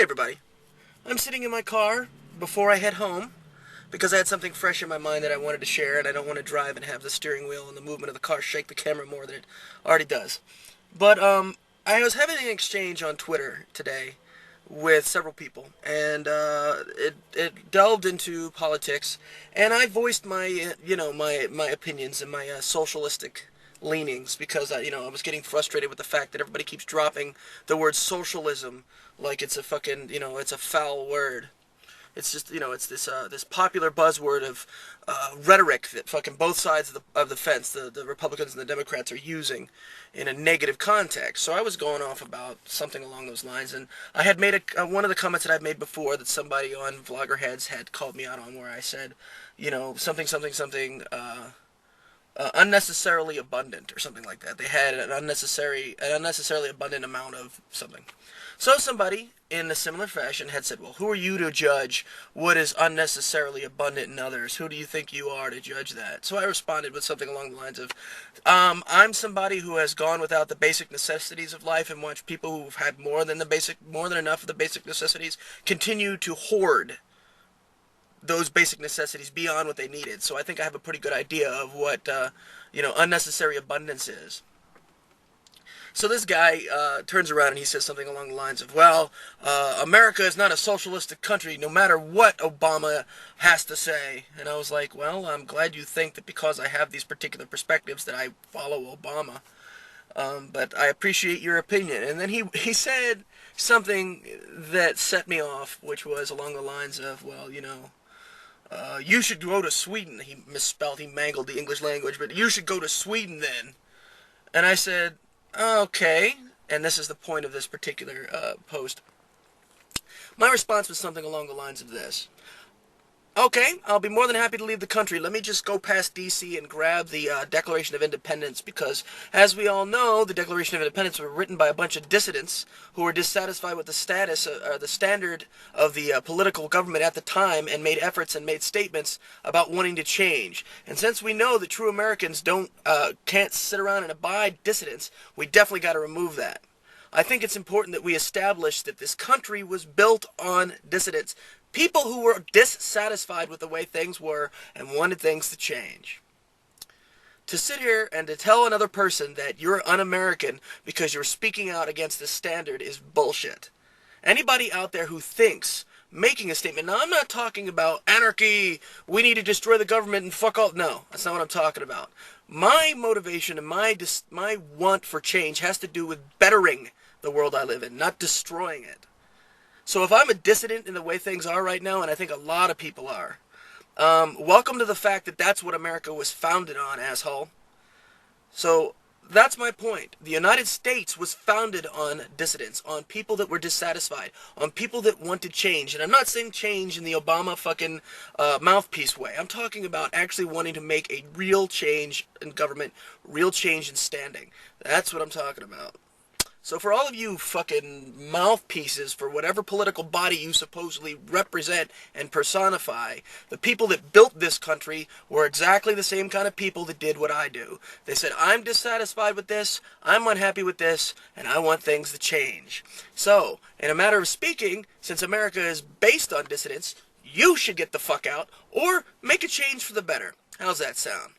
everybody. I'm sitting in my car before I head home because I had something fresh in my mind that I wanted to share, and I don't want to drive and have the steering wheel and the movement of the car shake the camera more than it already does. But I was having an exchange on Twitter today with several people, and it delved into politics, and I voiced my my opinions and my socialistic leanings because I was getting frustrated with the fact that everybody keeps dropping the word socialism like it's a fucking it's a foul word. It's just it's this popular buzzword of rhetoric that fucking both sides of the fence, the Republicans and the Democrats, are using in a negative context. So I was going off about something along those lines, and I had made one of the comments that I've made before that somebody on Vloggerheads had called me out on, where I said, something unnecessarily abundant or something like that. They had an unnecessarily abundant amount of something. So somebody in a similar fashion had said, well, who are you to judge what is unnecessarily abundant in others? Who do you think you are to judge that? So I responded with something along the lines of, I'm somebody who has gone without the basic necessities of life and watched people who've had more than enough of the basic necessities continue to hoard those basic necessities beyond what they needed. So I think I have a pretty good idea of what unnecessary abundance is. So this guy turns around and he says something along the lines of, well, America is not a socialistic country no matter what Obama has to say. And I was like, well, I'm glad you think that because I have these particular perspectives that I follow Obama. But I appreciate your opinion. And then he said something that set me off, which was along the lines of, well, you should go to Sweden. He misspelled, he mangled the English language, but you should go to Sweden then. And I said, okay, and this is the point of this particular post. My response was something along the lines of this. Okay, I'll be more than happy to leave the country. Let me just go past D.C. and grab the Declaration of Independence, because, as we all know, the Declaration of Independence was written by a bunch of dissidents who were dissatisfied with the status, the standard of the political government at the time, and made efforts and made statements about wanting to change. And since we know that true Americans can't sit around and abide dissidents, we definitely got to remove that. I think it's important that we establish that this country was built on dissidents. People who were dissatisfied with the way things were and wanted things to change. To sit here and to tell another person that you're un-American because you're speaking out against this standard is bullshit. Anybody out there who thinks making a statement, now I'm not talking about anarchy, we need to destroy the government and fuck all, no, that's not what I'm talking about. My motivation and my want for change has to do with bettering the world I live in, not destroying it. So if I'm a dissident in the way things are right now, and I think a lot of people are, welcome to the fact that that's what America was founded on, asshole. So that's my point. The United States was founded on dissidents, on people that were dissatisfied, on people that wanted change. And I'm not saying change in the Obama fucking mouthpiece way. I'm talking about actually wanting to make a real change in government, real change in standing. That's what I'm talking about. So for all of you fucking mouthpieces for whatever political body you supposedly represent and personify, the people that built this country were exactly the same kind of people that did what I do. They said, I'm dissatisfied with this, I'm unhappy with this, and I want things to change. So, in a matter of speaking, since America is based on dissidents, you should get the fuck out or make a change for the better. How's that sound?